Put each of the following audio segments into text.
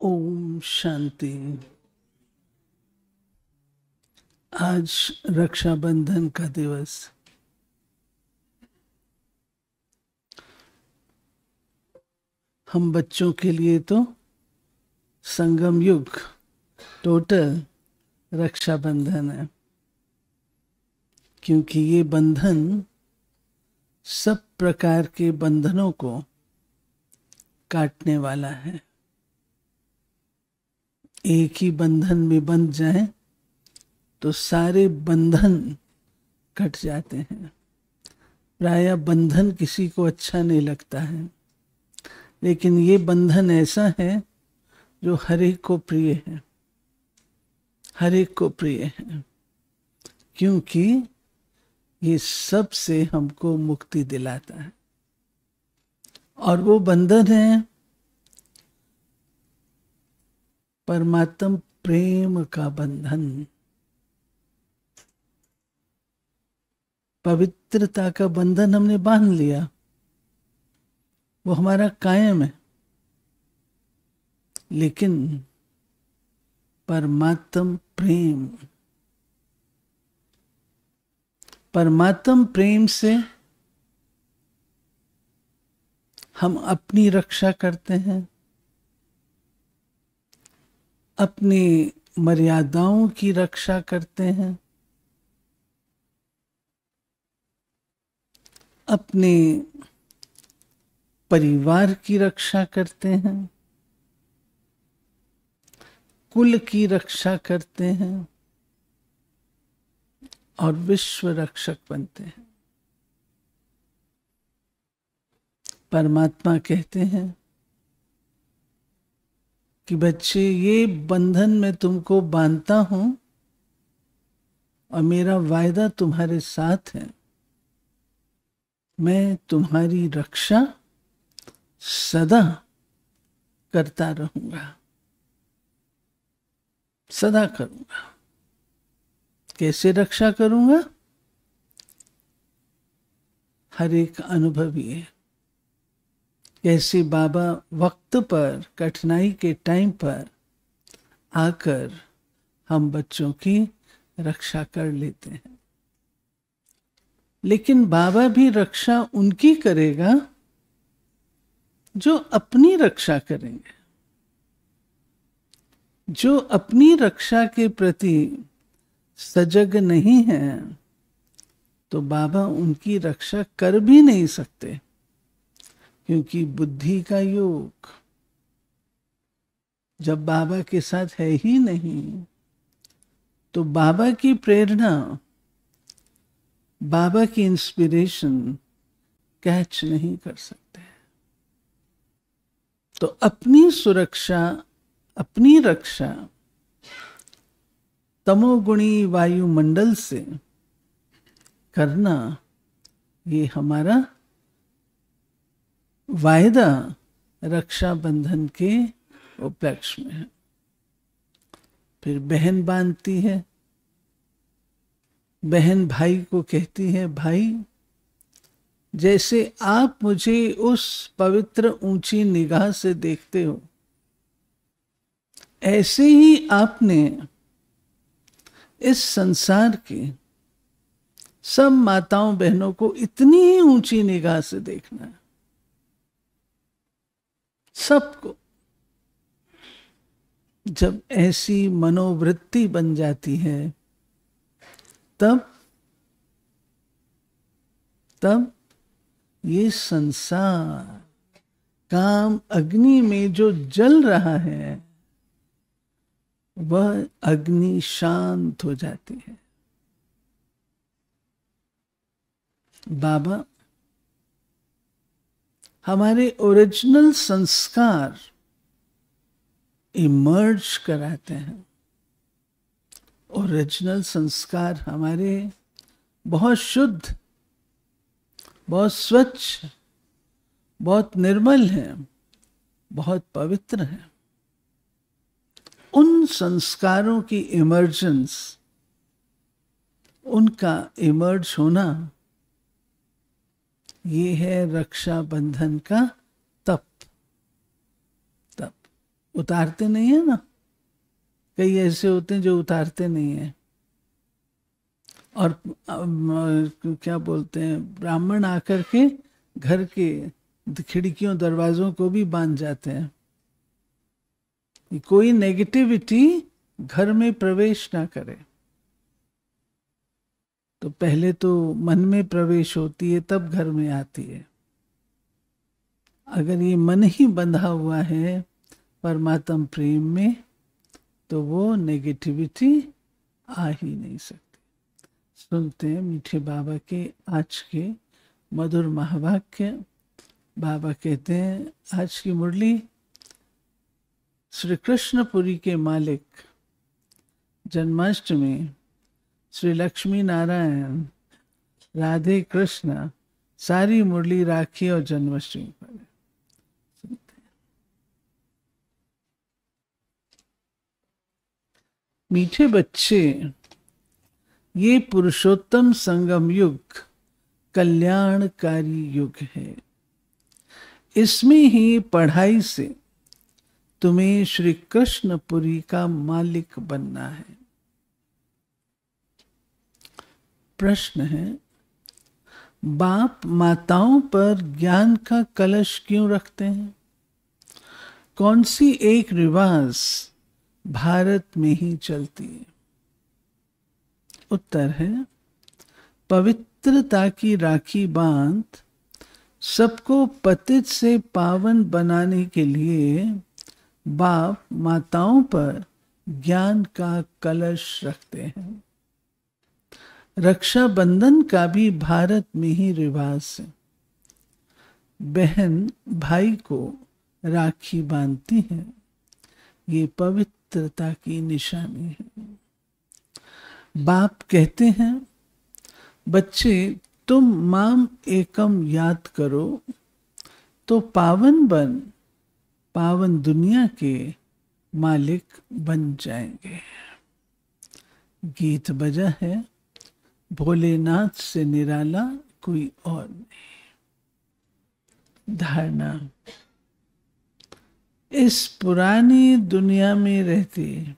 ओम शांति। आज रक्षाबंधन का दिवस। हम बच्चों के लिए तो संगम युग टोटल रक्षाबंधन है, क्योंकि ये बंधन सब प्रकार के बंधनों को काटने वाला है। एक ही बंधन में बंध जाए तो सारे बंधन कट जाते हैं। प्रायः बंधन किसी को अच्छा नहीं लगता है, लेकिन ये बंधन ऐसा है जो हर एक को प्रिय है, हर एक को प्रिय है, क्योंकि ये सब से हमको मुक्ति दिलाता है। और वो बंधन है परमात्म प्रेम का बंधन, पवित्रता का बंधन हमने बांध लिया, वो हमारा कायम है। लेकिन परमात्म प्रेम से हम अपनी रक्षा करते हैं, अपनी मर्यादाओं की रक्षा करते हैं, अपने परिवार की रक्षा करते हैं, कुल की रक्षा करते हैं और विश्व रक्षक बनते हैं। परमात्मा कहते हैं कि बच्चे, ये बंधन मैं तुमको बांधता हूं और मेरा वायदा तुम्हारे साथ है, मैं तुम्हारी रक्षा सदा करता रहूंगा, सदा करूंगा। कैसे रक्षा करूंगा? हर एक अनुभवी है। कैसे बाबा वक्त पर, कठिनाई के टाइम पर आकर हम बच्चों की रक्षा कर लेते हैं। लेकिन बाबा भी रक्षा उनकी करेगा जो अपनी रक्षा करेंगे, जो अपनी रक्षा के प्रति सजग नहीं है, तो बाबा उनकी रक्षा कर भी नहीं सकते, क्योंकि बुद्धि का योग जब बाबा के साथ है ही नहीं, तो बाबा की प्रेरणा, बाबा की इंस्पिरेशन कैच नहीं कर सकते। तो अपनी सुरक्षा, अपनी रक्षा तमोगुणी वायुमंडल से करना, ये हमारा वायदा रक्षा बंधन के उपलक्ष्य में है। फिर बहन बांधती है, बहन भाई को कहती है, भाई जैसे आप मुझे उस पवित्र ऊंची निगाह से देखते हो, ऐसे ही आपने इस संसार की सब माताओं बहनों को इतनी ही ऊंची निगाह से देखना है, सबको। जब ऐसी मनोवृत्ति बन जाती है, तब ये संसार काम अग्नि में जो जल रहा है, वह अग्नि शांत हो जाती है। बाबा हमारे ओरिजिनल संस्कार इमर्ज कराते हैं। ओरिजिनल संस्कार हमारे बहुत शुद्ध, बहुत स्वच्छ, बहुत निर्मल है, बहुत पवित्र है। उन संस्कारों की इमर्जेंस, उनका इमर्ज होना, ये है रक्षा बंधन का तप। उतारते नहीं है ना, कई ऐसे होते हैं जो उतारते नहीं है। और क्या बोलते हैं, ब्राह्मण आकर के घर के खिड़कियों दरवाजों को भी बांध जाते हैं, कोई नेगेटिविटी घर में प्रवेश ना करे। तो पहले तो मन में प्रवेश होती है, तब घर में आती है। अगर ये मन ही बंधा हुआ है परमात्म प्रेम में, तो वो नेगेटिविटी आ ही नहीं सकती। सुनते हैं मीठे बाबा के आज के मधुर महावाक्य। बाबा कहते हैं, आज की मुरली श्री कृष्णपुरी के मालिक जन्माष्टमी श्री लक्ष्मी नारायण राधे कृष्ण, सारी मुरली राखी और जन्माष्टमी पर। मीठे बच्चे, ये पुरुषोत्तम संगम युग कल्याणकारी युग है। इसमें ही पढ़ाई से तुम्हें श्री कृष्णपुरी का मालिक बनना है। प्रश्न है, बाप माताओं पर ज्ञान का कलश क्यों रखते हैं? कौन सी एक रिवाज भारत में ही चलती है? उत्तर है, पवित्रता की राखी बांध सबको पतित से पावन बनाने के लिए बाप माताओं पर ज्ञान का कलश रखते हैं। रक्षाबंधन का भी भारत में ही रिवाज है। बहन भाई को राखी बांधती है, ये पवित्रता की निशानी है। बाप कहते हैं, बच्चे तुम माम एकम याद करो तो पावन बन पावन दुनिया के मालिक बन जाएंगे। गीत बजा है, भोलेनाथ से निराला कोई और नहीं। धारणा, इस पुरानी दुनिया में रहते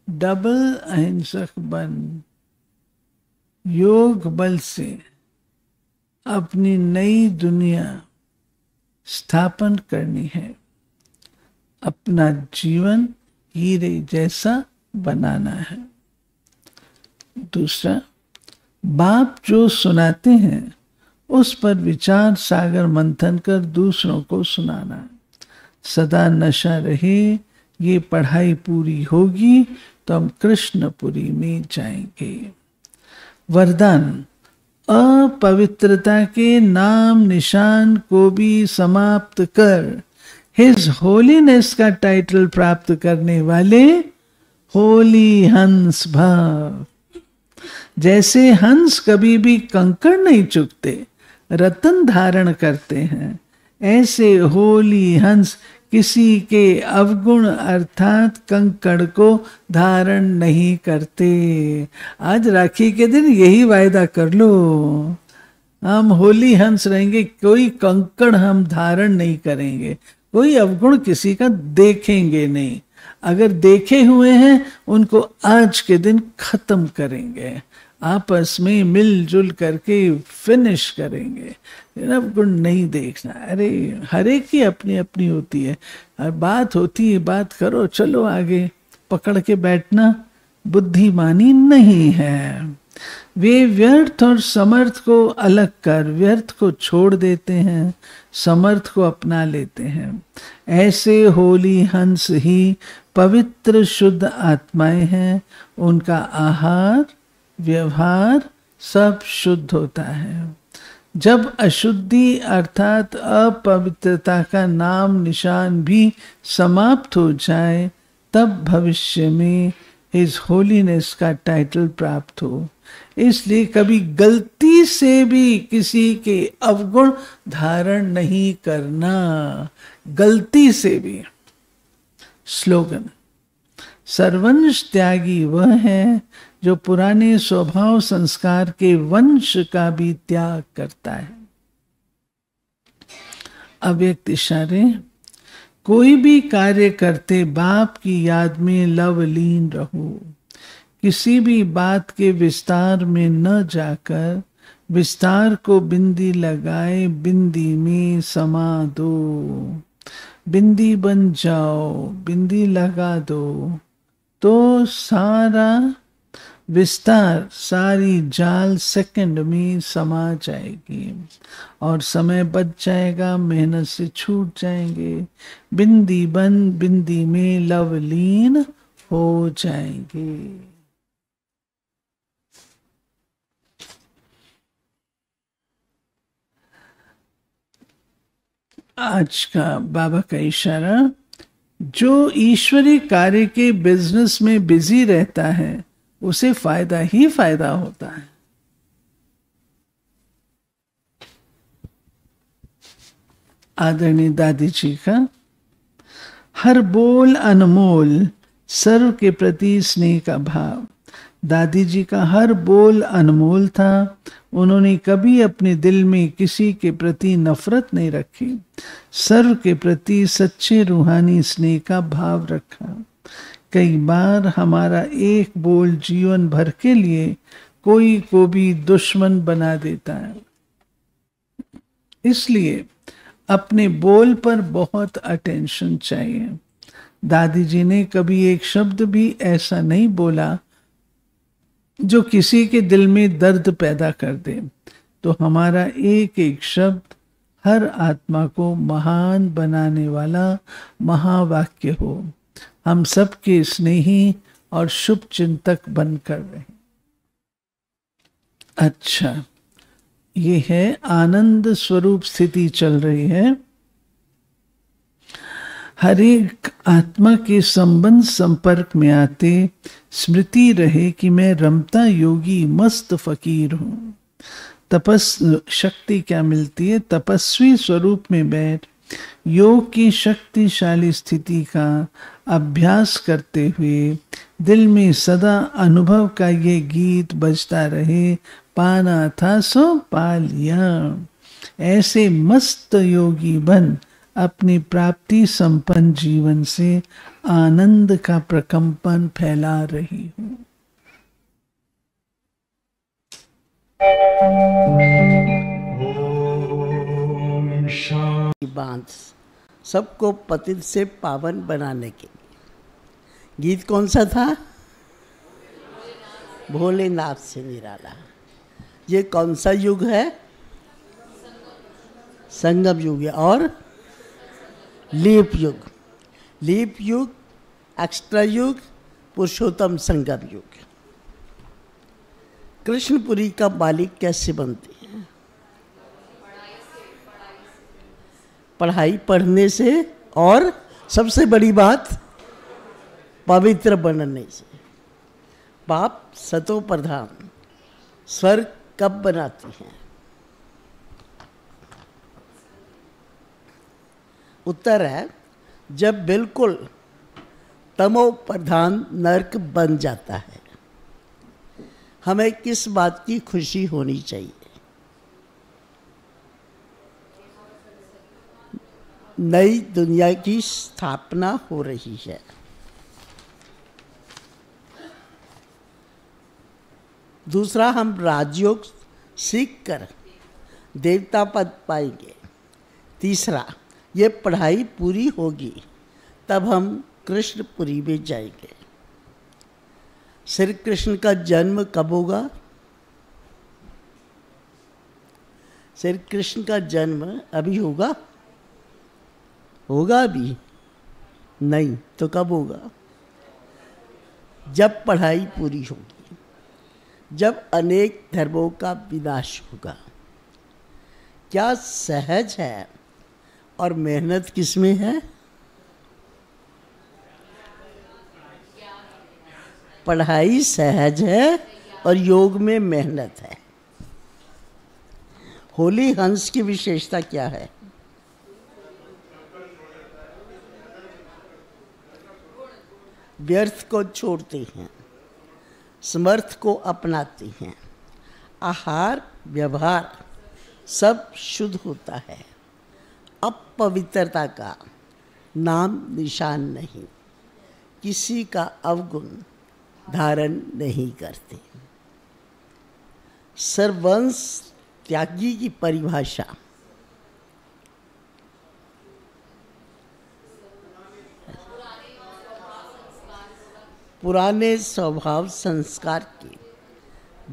डबल अहिंसक बन योग बल से अपनी नई दुनिया स्थापन करनी है। अपना जीवन हीरे जैसा बनाना है। दूसरा, बाप जो सुनाते हैं उस पर विचार सागर मंथन कर दूसरों को सुनाना। सदा नशा रहे, ये पढ़ाई पूरी होगी तो हम कृष्णपुरी में जाएंगे। वरदान, अपवित्रता के नाम निशान को भी समाप्त कर हिज होलीनेस का टाइटल प्राप्त करने वाले होली हंस भव। जैसे हंस कभी भी कंकड़ नहीं चुगते, रतन धारण करते हैं, ऐसे होली हंस किसी के अवगुण अर्थात कंकड़ को धारण नहीं करते। आज राखी के दिन यही वायदा कर लो, हम होली हंस रहेंगे, कोई कंकड़ हम धारण नहीं करेंगे, कोई अवगुण किसी का देखेंगे नहीं। अगर देखे हुए हैं उनको आज के दिन खत्म करेंगे, आपस में मिलजुल करके फिनिश करेंगे। गुण नहीं देखना। अरे हर एक की अपनी अपनी होती है, हर बात होती है, बात करो, चलो आगे। पकड़ के बैठना बुद्धिमानी नहीं है। वे व्यर्थ और समर्थ को अलग कर व्यर्थ को छोड़ देते हैं, समर्थ को अपना लेते हैं। ऐसे होली हंस ही पवित्र शुद्ध आत्माएं हैं। उनका आहार व्यवहार सब शुद्ध होता है। जब अशुद्धि अर्थात अपवित्रता का नाम निशान भी समाप्त हो जाए, तब भविष्य में इस होलीनेस का टाइटल प्राप्त हो। इसलिए कभी गलती से भी किसी के अवगुण धारण नहीं करना, गलती से भी। स्लोगन, सर्वंश त्यागी वह है जो पुराने स्वभाव संस्कार के वंश का भी त्याग करता है। अव्यक्त इशारे, कोई भी कार्य करते बाप की याद में लवलीन रहो। किसी भी बात के विस्तार में न जाकर विस्तार को बिंदी लगाए बिंदी में समा दो। बिंदी बन जाओ, बिंदी लगा दो, तो सारा विस्तार, सारी जाल सेकंड में समा जाएगी और समय बच जाएगा, मेहनत से छूट जाएंगे। बिंदी बन बिंदी में लवलीन हो जाएंगे। आज का बाबा का इशारा, जो ईश्वरीय कार्य के बिजनेस में बिजी रहता है उसे फायदा ही फायदा होता है। आदरणीय दादी जी का हर बोल अनमोल, सर्व के प्रति स्नेह का भाव। दादी जी का हर बोल अनमोल था। उन्होंने कभी अपने दिल में किसी के प्रति नफरत नहीं रखी, सर्व के प्रति सच्चे रूहानी स्नेह का भाव रखा। कई बार हमारा एक बोल जीवन भर के लिए कोई को भी दुश्मन बना देता है। इसलिए अपने बोल पर बहुत अटेंशन चाहिए। दादी जी ने कभी एक शब्द भी ऐसा नहीं बोला जो किसी के दिल में दर्द पैदा कर दे। तो हमारा एक एक शब्द हर आत्मा को महान बनाने वाला महावाक्य हो। हम सबके स्नेही और शुभ चिंतक बनकर रहें। अच्छा, ये है आनंद स्वरूप स्थिति चल रही है। हर एक आत्मा के संबंध संपर्क में आते स्मृति रहे कि मैं रमता योगी मस्त फकीर हूं। तपस शक्ति क्या मिलती है? तपस्वी स्वरूप में बैठ योग की शक्तिशाली स्थिति का अभ्यास करते हुए दिल में सदा अनुभव का ये गीत बजता रहे, पाना था सो पा लिया। ऐसे मस्त योगी बन अपनी प्राप्ति संपन्न जीवन से आनंद का प्रकंपन फैला रही हूं। बांध सबको पतित से पावन बनाने के लिए। गीत कौन सा था? भोलेनाथ से निराला। ये कौन सा युग है? संगम युग है। और लीप युग, लीप युग, एक्स्ट्रा युग, पुरुषोत्तम संगम युग। कृष्णपुरी का मालिक कैसे बनते हैं? पढ़ाई पढ़ने से, और सबसे बड़ी बात पवित्र बनने से। पाप सतो प्रधान। स्वर्ग कब बनाती हैं? उत्तर है जब बिल्कुल तमो प्रधान नरक बन जाता है। हमें किस बात की खुशी होनी चाहिए? नई दुनिया की स्थापना हो रही है। दूसरा, हम राजयोग सीखकर देवता पद पाएंगे। तीसरा, ये पढ़ाई पूरी होगी तब हम कृष्णपुरी में जाएंगे। श्री कृष्ण का जन्म कब होगा? श्री कृष्ण का जन्म अभी होगा? होगा अभी नहीं तो कब होगा? जब पढ़ाई पूरी होगी, जब अनेक धर्मों का विनाश होगा। क्या सहज है और मेहनत किसमें है? पढ़ाई सहज है और योग में मेहनत है। होली हंस की विशेषता क्या है? व्यर्थ को छोड़ते हैं, समर्थ को अपनाते हैं। आहार व्यवहार सब शुद्ध होता है। अपवित्रता का नाम निशान नहीं, किसी का अवगुण धारण नहीं करते। सर्वंश त्यागी की परिभाषा पुराने स्वभाव संस्कार के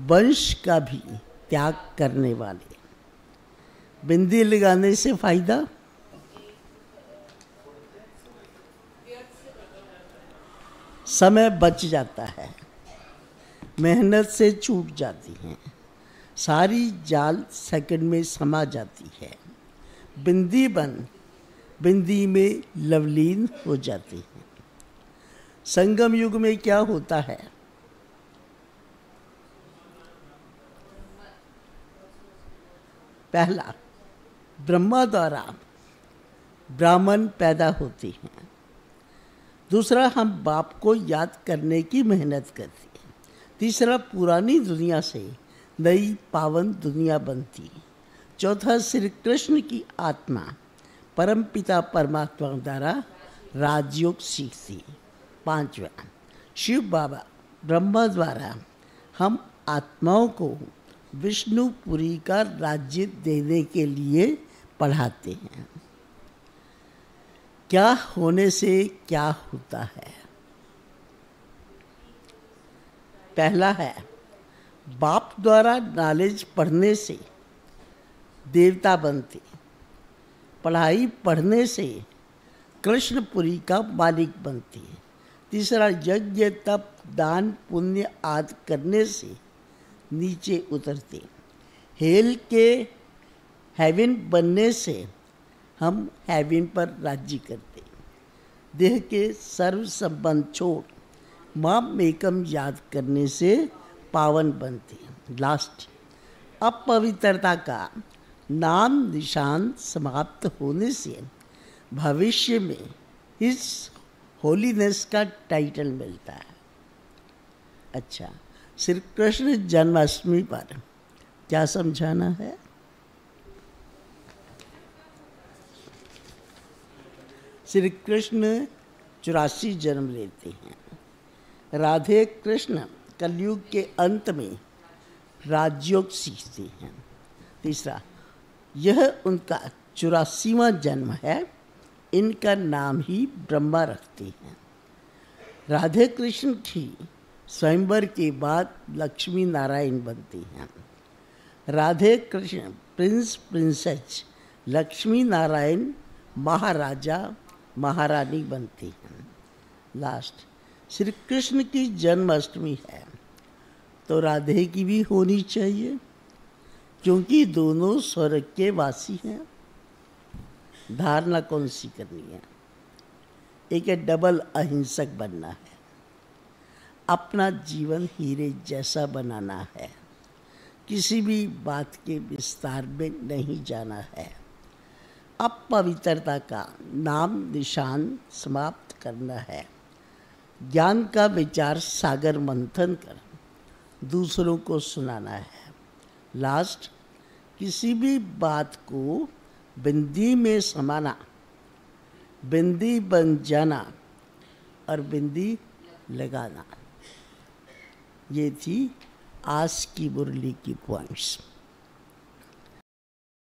वंश का भी त्याग करने वाले। बिंदी लगाने से फायदा, समय बच जाता है, मेहनत से छूट जाती है, सारी जाल सेकंड में समा जाती है, बिंदी बन बिंदी में लवलीन हो जाती है। संगम युग में क्या होता है? पहला, ब्रह्मा द्वारा ब्राह्मण पैदा होते हैं। दूसरा, हम बाप को याद करने की मेहनत करते हैं। तीसरा, पुरानी दुनिया से नई पावन दुनिया बनती। चौथा, श्री कृष्ण की आत्मा परमपिता परमात्मा द्वारा राजयोग सीखती। पांचवा, शिव बाबा ब्रह्मा द्वारा हम आत्माओं को विष्णुपुरी का राज्य देने के लिए पढ़ाते हैं। क्या होने से क्या होता है? पहला है, बाप द्वारा नॉलेज पढ़ने से देवता बनते, पढ़ाई पढ़ने से कृष्णपुरी का मालिक बनते। तीसरा, यज्ञ तप दान पुण्य आदि करने से नीचे उतरते। हेल के हेवन बनने से हम हेवन पर राज्य करते। देह के सर्व संबंध छोड़ माम एकम याद करने से पावन बनते। लास्ट, अपवित्रता का नाम निशान समाप्त होने से भविष्य में इस होलीनेस का टाइटल मिलता है। अच्छा, श्री कृष्ण जन्माष्टमी पर क्या समझाना है? श्री कृष्ण 84 जन्म लेते हैं। राधे कृष्ण कलयुग के अंत में राजयोग सीखते हैं। तीसरा, यह उनका 84वां जन्म है। इनका नाम ही ब्रह्मा रखते हैं। राधे कृष्ण की स्वयंवर के बाद लक्ष्मी नारायण बनते हैं। राधे कृष्ण प्रिंस प्रिंसेस लक्ष्मी नारायण महाराजा महारानी बनते हैं। लास्ट, श्री कृष्ण की जन्माष्टमी है तो राधे की भी होनी चाहिए, क्योंकि दोनों स्वर्ग के वासी हैं। धारणा कौन सी करनी है? एक है डबल अहिंसक बनना है, अपना जीवन हीरे जैसा बनाना है, किसी भी बात के विस्तार में नहीं जाना है, अपवित्रता का नाम निशान समाप्त करना है, ज्ञान का विचार सागर मंथन कर दूसरों को सुनाना है। लास्ट, किसी भी बात को बिंदी में समाना, बिंदी बन जाना और बिंदी लगाना। ये थी आज की मुरली की पॉइंट्स।